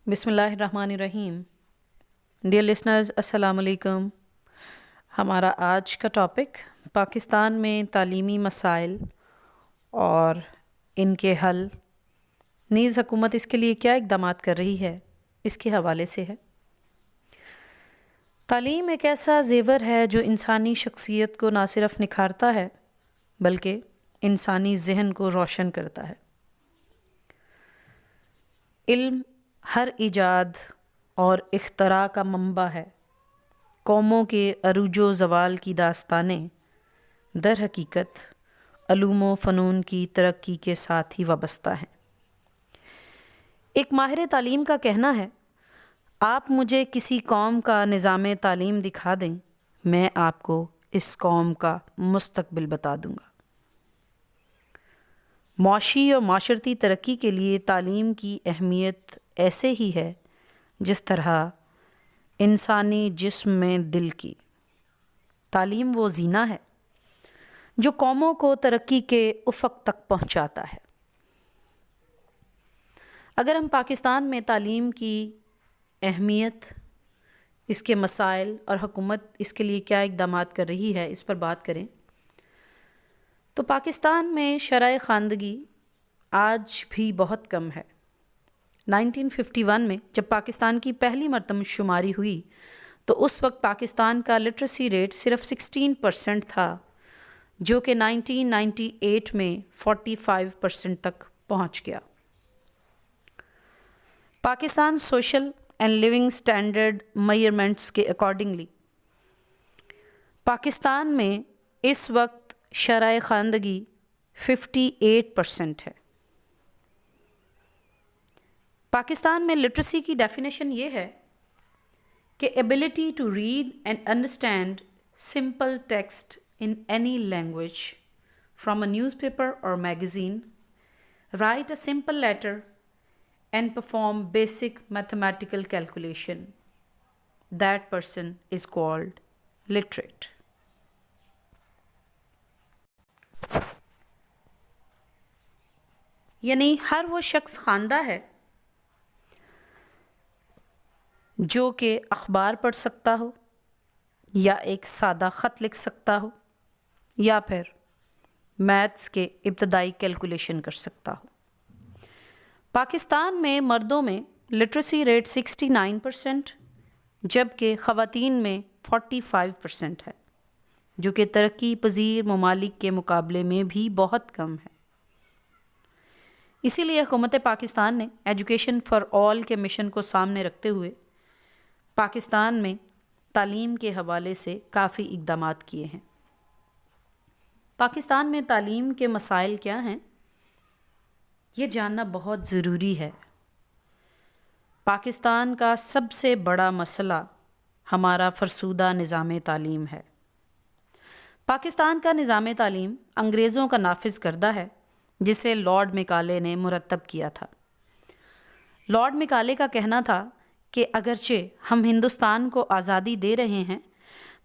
بسم اللہ الرحمن الرحیم۔ ڈیئر لسنرز، السلام علیکم۔ ہمارا آج کا ٹاپک پاکستان میں تعلیمی مسائل اور ان کے حل، نیز حکومت اس کے لیے کیا اقدامات کر رہی ہے، اس کے حوالے سے ہے۔ تعلیم ایک ایسا زیور ہے جو انسانی شخصیت کو نہ صرف نکھارتا ہے بلکہ انسانی ذہن کو روشن کرتا ہے۔ علم ہر ایجاد اور اختراع کا منبع ہے۔ قوموں کے عروج و زوال کی داستانیں در حقیقت علوم و فنون کی ترقی کے ساتھ ہی وابستہ ہیں۔ ایک ماہر تعلیم کا کہنا ہے، آپ مجھے کسی قوم کا نظام تعلیم دکھا دیں، میں آپ کو اس قوم کا مستقبل بتا دوں گا۔ معاشی اور معاشرتی ترقی کے لیے تعلیم کی اہمیت ایسے ہی ہے جس طرح انسانی جسم میں دل کی۔ تعلیم وہ زینہ ہے جو قوموں کو ترقی کے افق تک پہنچاتا ہے۔ اگر ہم پاکستان میں تعلیم کی اہمیت، اس کے مسائل اور حکومت اس کے لیے کیا اقدامات کر رہی ہے، اس پر بات کریں تو پاکستان میں شرح خواندگی آج بھی بہت کم ہے۔ 1951 میں جب پاکستان کی پہلی مرتبہ شماری ہوئی تو اس وقت پاکستان کا لٹریسی ریٹ صرف 16% تھا، جو کہ 1998 میں 45% تک پہنچ گیا۔ Pakistan social and living standard measurements کے اکارڈنگلی پاکستان میں اس وقت شرح خواندگی 58% ہے۔ پاکستان میں لٹریسی کی ڈیفینیشن یہ ہے کہ ability to read and understand simple text in any language from a newspaper اور magazine, write a simple letter and perform basic mathematical calculation, that person is called literate. یعنی ہر وہ شخص خواندہ ہے جو کہ اخبار پڑھ سکتا ہو، یا ایک سادہ خط لکھ سکتا ہو، یا پھر میتھس کے ابتدائی کیلکولیشن کر سکتا ہو۔ پاکستان میں مردوں میں لٹریسی ریٹ 69%، جبکہ خواتین میں 45% ہے، جو کہ ترقی پذیر ممالک کے مقابلے میں بھی بہت کم ہے۔ اسی لیے حکومت پاکستان نے ایجوکیشن فار آل کے مشن کو سامنے رکھتے ہوئے پاکستان میں تعلیم کے حوالے سے کافی اقدامات کیے ہیں۔ پاکستان میں تعلیم کے مسائل کیا ہیں، یہ جاننا بہت ضروری ہے۔ پاکستان کا سب سے بڑا مسئلہ ہمارا فرسودہ نظام تعلیم ہے۔ پاکستان کا نظام تعلیم انگریزوں کا نافذ کردہ ہے، جسے لارڈ میکالے نے مرتب کیا تھا۔ لارڈ میکالے کا کہنا تھا کہ اگرچہ ہم ہندوستان کو آزادی دے رہے ہیں،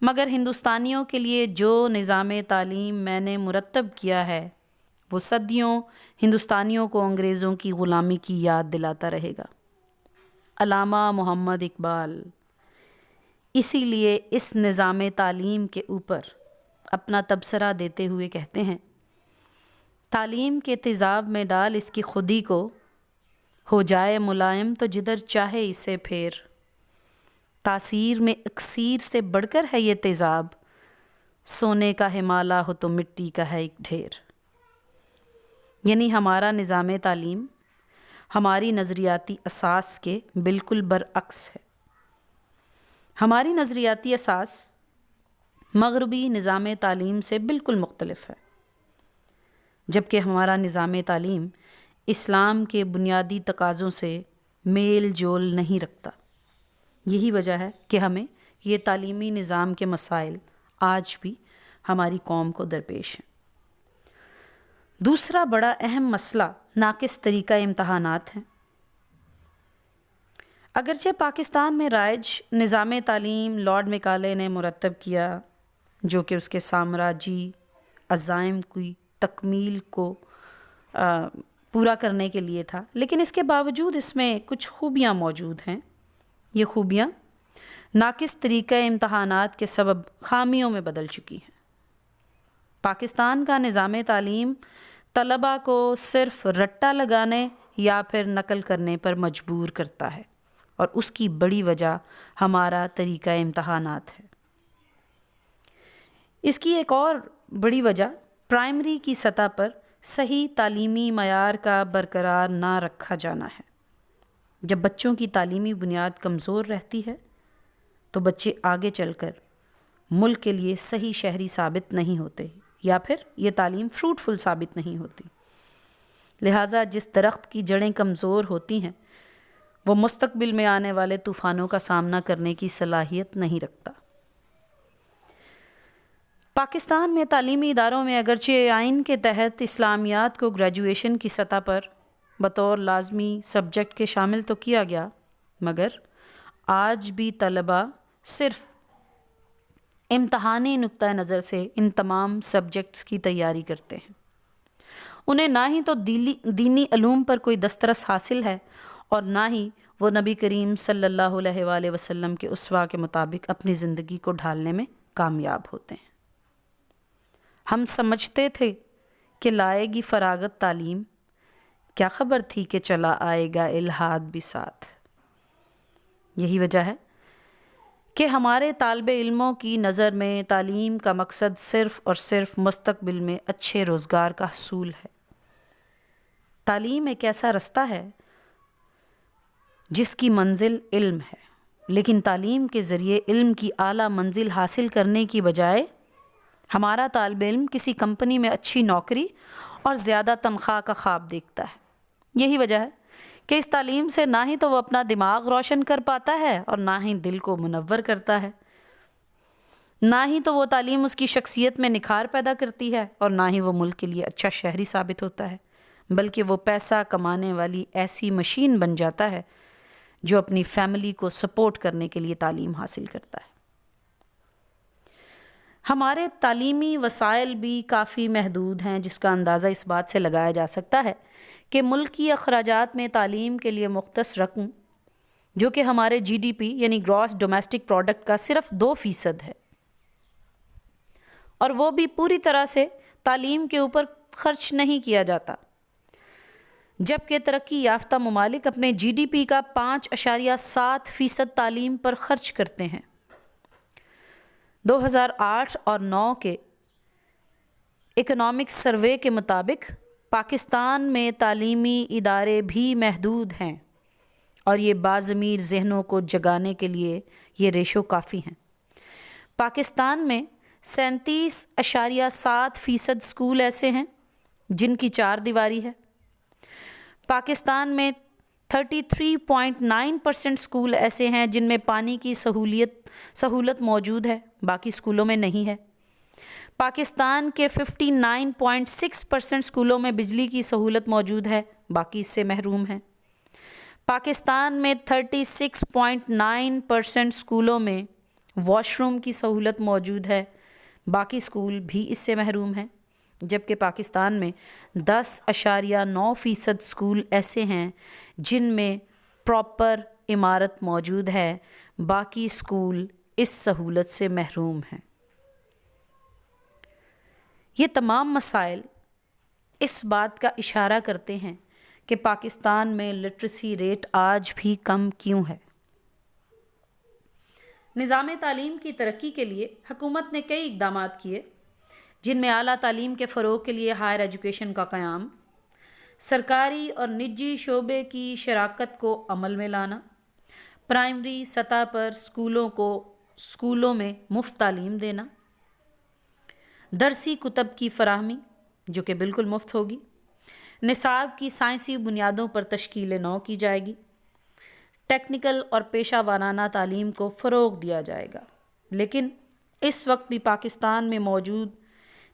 مگر ہندوستانیوں کے لیے جو نظام تعلیم میں نے مرتب کیا ہے وہ صدیوں ہندوستانیوں کو انگریزوں کی غلامی کی یاد دلاتا رہے گا۔ علامہ محمد اقبال اسی لیے اس نظام تعلیم کے اوپر اپنا تبصرہ دیتے ہوئے کہتے ہیں، تعلیم کے تیزاب میں ڈال اس کی خودی کو، ہو جائے ملائم تو جدھر چاہے اسے پھیر، تاثیر میں اکسیر سے بڑھ کر ہے یہ تیزاب، سونے کا ہمالہ ہو تو مٹی کا ہے ایک ڈھیر۔ یعنی ہمارا نظام تعلیم ہماری نظریاتی اساس کے بالکل برعکس ہے۔ ہماری نظریاتی اساس مغربی نظام تعلیم سے بالکل مختلف ہے، جبکہ ہمارا نظام تعلیم اسلام کے بنیادی تقاضوں سے میل جول نہیں رکھتا۔ یہی وجہ ہے کہ ہمیں یہ تعلیمی نظام کے مسائل آج بھی ہماری قوم کو درپیش ہیں۔ دوسرا بڑا اہم مسئلہ ناقص طریقہ امتحانات ہیں۔ اگرچہ پاکستان میں رائج نظام تعلیم لارڈ میکالے نے مرتب کیا، جو کہ اس کے سامراجی عزائم کی تکمیل کو پورا کرنے کے لیے تھا، لیکن اس کے باوجود اس میں کچھ خوبیاں موجود ہیں۔ یہ خوبیاں ناقص طریقہ امتحانات کے سبب خامیوں میں بدل چکی ہیں۔ پاکستان کا نظام تعلیم طلباء کو صرف رٹا لگانے یا پھر نقل کرنے پر مجبور کرتا ہے، اور اس کی بڑی وجہ ہمارا طریقہ امتحانات ہے۔ اس کی ایک اور بڑی وجہ پرائمری کی سطح پر صحیح تعلیمی معیار کا برقرار نہ رکھا جانا ہے۔ جب بچوں کی تعلیمی بنیاد کمزور رہتی ہے تو بچے آگے چل کر ملک کے لیے صحیح شہری ثابت نہیں ہوتے، یا پھر یہ تعلیم فروٹفل ثابت نہیں ہوتی۔ لہٰذا جس درخت کی جڑیں کمزور ہوتی ہیں وہ مستقبل میں آنے والے طوفانوں کا سامنا کرنے کی صلاحیت نہیں رکھتا۔ پاکستان میں تعلیمی اداروں میں اگرچہ آئین کے تحت اسلامیات کو گریجویشن کی سطح پر بطور لازمی سبجیکٹ کے شامل تو کیا گیا، مگر آج بھی طلباء صرف امتحانی نقطہ نظر سے ان تمام سبجیکٹس کی تیاری کرتے ہیں۔ انہیں نہ ہی تو دینی علوم پر کوئی دسترس حاصل ہے، اور نہ ہی وہ نبی کریم صلی اللہ علیہ وآلہ وسلم کے اسوہ کے مطابق اپنی زندگی کو ڈھالنے میں کامیاب ہوتے ہیں۔ ہم سمجھتے تھے کہ لائے گی فراغت تعلیم، کیا خبر تھی کہ چلا آئے گا الہاد بھی ساتھ۔ یہی وجہ ہے کہ ہمارے طالب علموں کی نظر میں تعلیم کا مقصد صرف اور صرف مستقبل میں اچھے روزگار کا حصول ہے۔ تعلیم ایک ایسا رستہ ہے جس کی منزل علم ہے، لیکن تعلیم کے ذریعے علم کی اعلیٰ منزل حاصل کرنے کی بجائے ہمارا طالب علم کسی کمپنی میں اچھی نوکری اور زیادہ تنخواہ کا خواب دیکھتا ہے۔ یہی وجہ ہے کہ اس تعلیم سے نہ ہی تو وہ اپنا دماغ روشن کر پاتا ہے اور نہ ہی دل کو منور کرتا ہے، نہ ہی تو وہ تعلیم اس کی شخصیت میں نکھار پیدا کرتی ہے، اور نہ ہی وہ ملک کے لیے اچھا شہری ثابت ہوتا ہے، بلکہ وہ پیسہ کمانے والی ایسی مشین بن جاتا ہے جو اپنی فیملی کو سپورٹ کرنے کے لیے تعلیم حاصل کرتا ہے۔ ہمارے تعلیمی وسائل بھی کافی محدود ہیں، جس کا اندازہ اس بات سے لگایا جا سکتا ہے کہ ملکی اخراجات میں تعلیم کے لیے مختص رقم، جو کہ ہمارے جی ڈی پی یعنی گراس ڈومیسٹک پروڈکٹ کا صرف 2% ہے، اور وہ بھی پوری طرح سے تعلیم کے اوپر خرچ نہیں کیا جاتا، جبکہ ترقی یافتہ ممالک اپنے جی ڈی پی کا 5.7% تعلیم پر خرچ کرتے ہیں۔ 2008 اور 2009 کے اکنامک سروے کے مطابق پاکستان میں تعلیمی ادارے بھی محدود ہیں، اور یہ باضمیر ذہنوں کو جگانے کے لیے یہ ریشو کافی ہیں۔ پاکستان میں 37.7% اسکول ایسے ہیں جن کی 4 دیواری ہے۔ پاکستان میں 33.9% اسکول ایسے ہیں جن میں پانی کی سہولت موجود ہے، باقی اسکولوں میں نہیں ہے۔ پاکستان کے 59.6% اسکولوں میں بجلی کی سہولت موجود ہے، باقی اس سے محروم ہیں۔ پاکستان میں 36.9% اسکولوں میں واش روم کی سہولت موجود ہے، باقی اسکول بھی اس سے محروم ہیں، جبکہ پاکستان میں 10.9% اسکول ایسے ہیں جن میں پراپر عمارت موجود ہے، باقی اسکول اس سہولت سے محروم ہیں۔ یہ تمام مسائل اس بات کا اشارہ کرتے ہیں کہ پاکستان میں لٹریسی ریٹ آج بھی کم کیوں ہے۔ نظام تعلیم کی ترقی کے لیے حکومت نے کئی اقدامات کیے، جن میں اعلیٰ تعلیم کے فروغ کے لیے ہائر ایجوکیشن کا قیام، سرکاری اور نجی شعبے کی شراکت کو عمل میں لانا، پرائمری سطح پر اسکولوں میں مفت تعلیم دینا، درسی کتب کی فراہمی جو کہ بالکل مفت ہوگی، نصاب کی سائنسی بنیادوں پر تشکیل نو کی جائے گی، ٹیکنیکل اور پیشہ ورانہ تعلیم کو فروغ دیا جائے گا۔ لیکن اس وقت بھی پاکستان میں موجود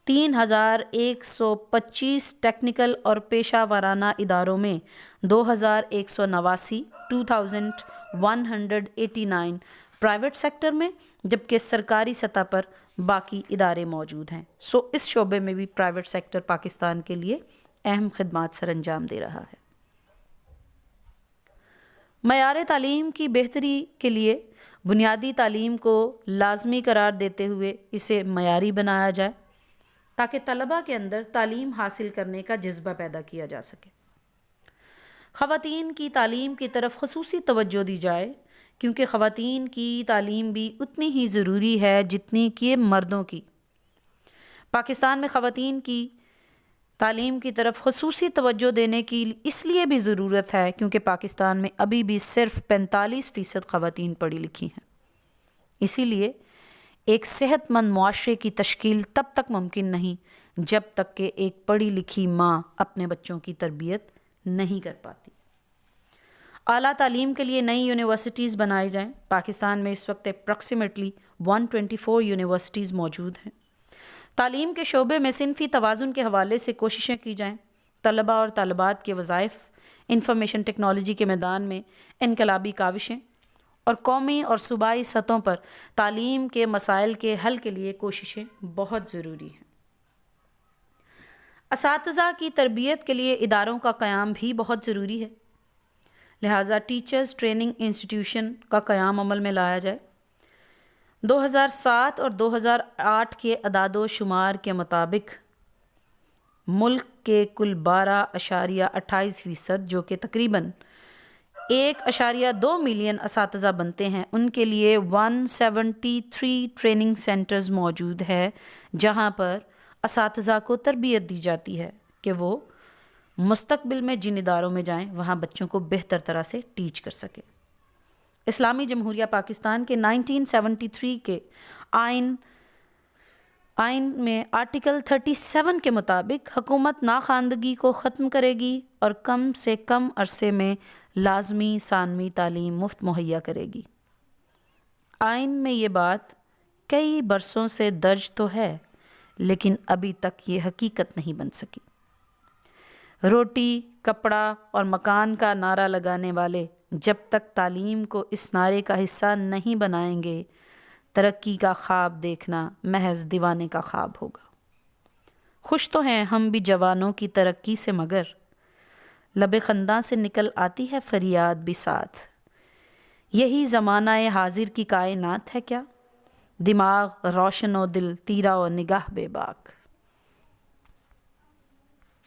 3125 ٹیکنیکل اور پیشہ ورانہ اداروں میں 2189 پرائیویٹ سیکٹر میں، جبکہ سرکاری سطح پر باقی ادارے موجود ہیں۔ اس شعبے میں بھی پرائیویٹ سیکٹر پاکستان کے لیے اہم خدمات سر انجام دے رہا ہے۔ معیار تعلیم کی بہتری کے لیے بنیادی تعلیم کو لازمی قرار دیتے ہوئے اسے معیاری بنایا جائے تاکہ طلباء کے اندر تعلیم حاصل کرنے کا جذبہ پیدا کیا جا سکے۔ خواتین کی تعلیم کی طرف خصوصی توجہ دی جائے کیونکہ خواتین کی تعلیم بھی اتنی ہی ضروری ہے جتنی کہ مردوں کی۔ پاکستان میں خواتین کی تعلیم کی طرف خصوصی توجہ دینے کی اس لیے بھی ضرورت ہے کیونکہ پاکستان میں ابھی بھی صرف 45% خواتین پڑھی لکھی ہیں۔ اسی لیے ایک صحت مند معاشرے کی تشکیل تب تک ممکن نہیں جب تک کہ ایک پڑھی لکھی ماں اپنے بچوں کی تربیت نہیں کر پاتی۔ اعلیٰ تعلیم کے لیے نئی یونیورسٹیز بنائی جائیں۔ پاکستان میں اس وقت اپروکسیمیٹلی 124 یونیورسٹیز موجود ہیں۔ تعلیم کے شعبے میں صنفی توازن کے حوالے سے کوششیں کی جائیں۔ طلباء اور طالبات کے وظائف، انفارمیشن ٹیکنالوجی کے میدان میں انقلابی کاوشیں اور قومی اور صوبائی سطحوں پر تعلیم کے مسائل کے حل کے لیے کوششیں بہت ضروری ہیں۔ اساتذہ کی تربیت کے لیے اداروں کا قیام بھی بہت ضروری ہے، لہٰذا ٹیچرز ٹریننگ انسٹیٹیوشن کا قیام عمل میں لایا جائے۔ 2007 اور 2008 کے اعداد و شمار کے مطابق ملک کے کل 12.28% جو کہ تقریباً 1.2 ملین اساتذہ بنتے ہیں، ان کے لیے 173 ٹریننگ سینٹرز موجود ہے جہاں پر اساتذہ کو تربیت دی جاتی ہے کہ وہ مستقبل میں جن اداروں میں جائیں وہاں بچوں کو بہتر طرح سے ٹیچ کر سکیں۔ اسلامی جمہوریہ پاکستان کے 1973 کے آئین میں آرٹیکل 37 کے مطابق حکومت ناخواندگی کو ختم کرے گی اور کم سے کم عرصے میں لازمی ثانوی تعلیم مفت مہیا کرے گی۔ آئین میں یہ بات کئی برسوں سے درج تو ہے لیکن ابھی تک یہ حقیقت نہیں بن سکی۔ روٹی، کپڑا اور مکان کا نعرہ لگانے والے جب تک تعلیم کو اس نعرے کا حصہ نہیں بنائیں گے، ترقی کا خواب دیکھنا محض دیوانے کا خواب ہوگا۔ خوش تو ہیں ہم بھی جوانوں کی ترقی سے مگر لب خنداں سے نکل آتی ہے فریاد بھی ساتھ۔ یہی زمانہ حاضر کی کائنات ہے کیا؟ دماغ روشن و دل تیرا و نگاہ بے باک۔